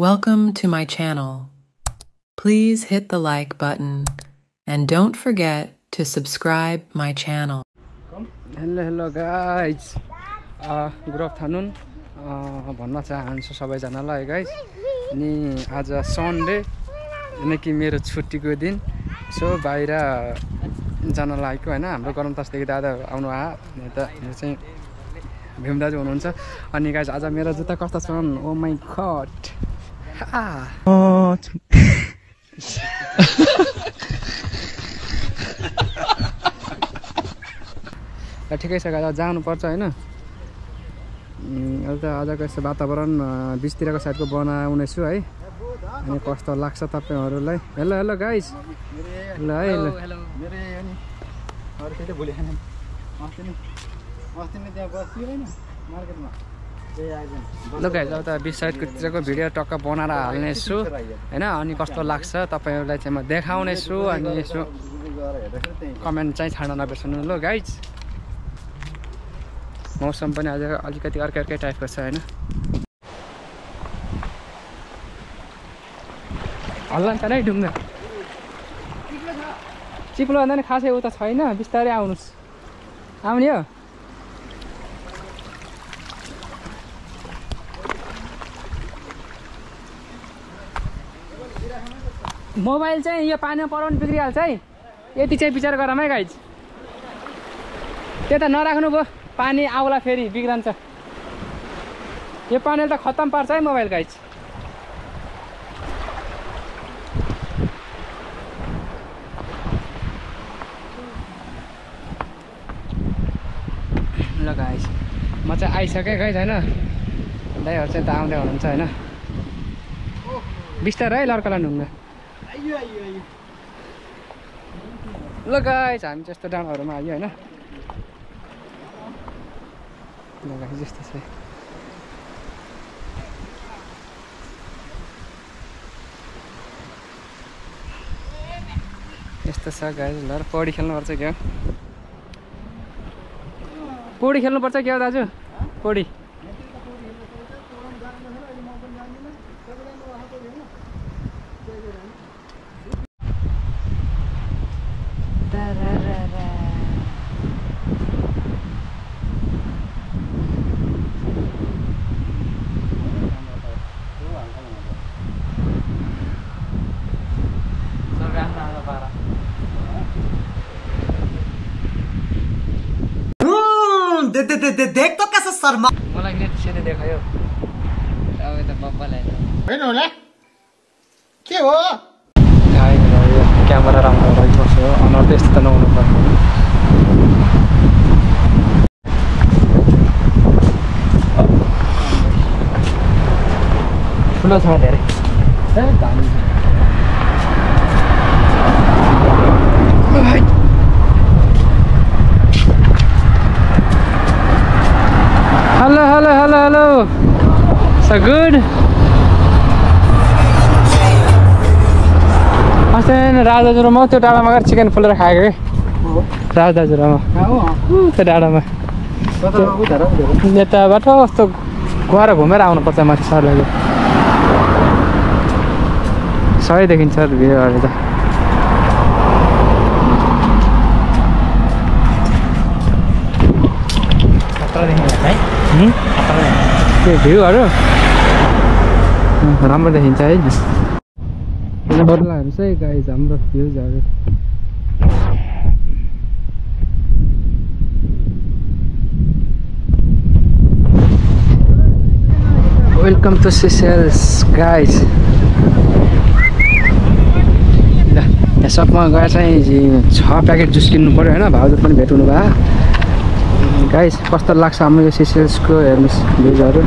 Welcome to my channel. Please hit the like button and don't forget to subscribe my channel. Hello guys. Good afternoon. भन्न चाहन्छु सबैजनालाई guys. अनि आज Sunday अनि कि मेरो छुट्टीको दिन. सो बाहिर जान लागेको हैन. हाम्रो गरम तासदेखि दादा आउनु आयो. अनि त यो चाहिँ भीम दाजु हुनुहुन्छ. अनि गाइस आज मेरो जुत्ता कस्ता छन्? Oh my god. ठिकै छ गाइस, जानुपर्छ हैन. अहिले त आजको यस्तो वातावरण बिचतिरको साइडको बनाउने छु है. अनि कस्तो लाग्छ तपाईहरुलाई? Hello hello guys. ल है ल. मेरो अनि अरु के त भोलि खाने. अस्ति नै त्यहाँ बसियो हैन मार्केटमा. ल गाइस, अब त बिच साइडको तिरको भिडियो टक्क बनाएर हाल्ने छु हैन. अनि कस्तो लाग्छ तपाईहरुलाई चाहिँ म देखाउने छु. अनि यसो कमेन्ट चाहिँ छाड्न नबिर्सनु ल गाइस. मौसम पनि आज अलिकति अर्कै टाइपको छ हैन. हल्ला त नै ढुङ्गा चिप्लो भन्दा नि खासै उता छैन. बिस्तारै आउनुस्. आउने हो. मोबाइल चाहिँ यो पानीमा पराउनु बिग्रिहाल्छ है. यति चाहिँ विचार गरौँ है गाइज. त्यता नराख्नु भयो, पानी आउला फेरि बिग्रन्छ. यो पानीले त खत्तम पार्छ है मोबाइल गाइज. ल गाइज, म चाहिँ आइसकेँ गाइज हैन. दाइहरु चाहिँ त आउँदै हुनुहुन्छ हैन. बिस्तारै है लड्कला ढुङ्गा. ल गाइज, हामी चाहिँ यस्तो डाँडाहरूमा आयो हैन. ल गाइज यस्तो छ. यस्तो छ गाइज. ल पौडी खेल्नुपर्छ क्या. पौडी खेल्नुपर्छ क्या दाजु? पौडी देख तो कैसे शर्मा. मलाई नेट सेले देखायो. अब त बब्बा ल्यायो. हैन होला के हो? गाइस यो क्यामेरा राम्रो रहेको छ. अनर त्यस्तो त नहुनु पर्छ. ठुलो छ धेरै. ए दामी. Hello, hello, hello, hello. So good. अस्ति राजदाजुरोमा त्यो डाँडामा गएर चिकन फुलेर खाएको कि. राजदाजुरोमा त्यो डाँडामा यताबाट कस्तो गएर घुमेर आउनुपर्छ माथि सरलाई. सही देखिन्छ भिडियोहरू त. त्यो भ्यूहरू राम्रो देखिन्छ है. बदलाहरू चाहिँ गाइज हाम्रो भ्यूजहरू. Welcome to Seychelles guys. यहाँ सकमा गएर चाहिँ 6 प्याकेट जुस किन्नु पऱ्यो होइन. भाउजू पनि भेट्नु भयो गाइस. कस्तो लाग्छ हाम्रो यो सिसेल्सको हेर्नुहोस् भ्यूजहरू.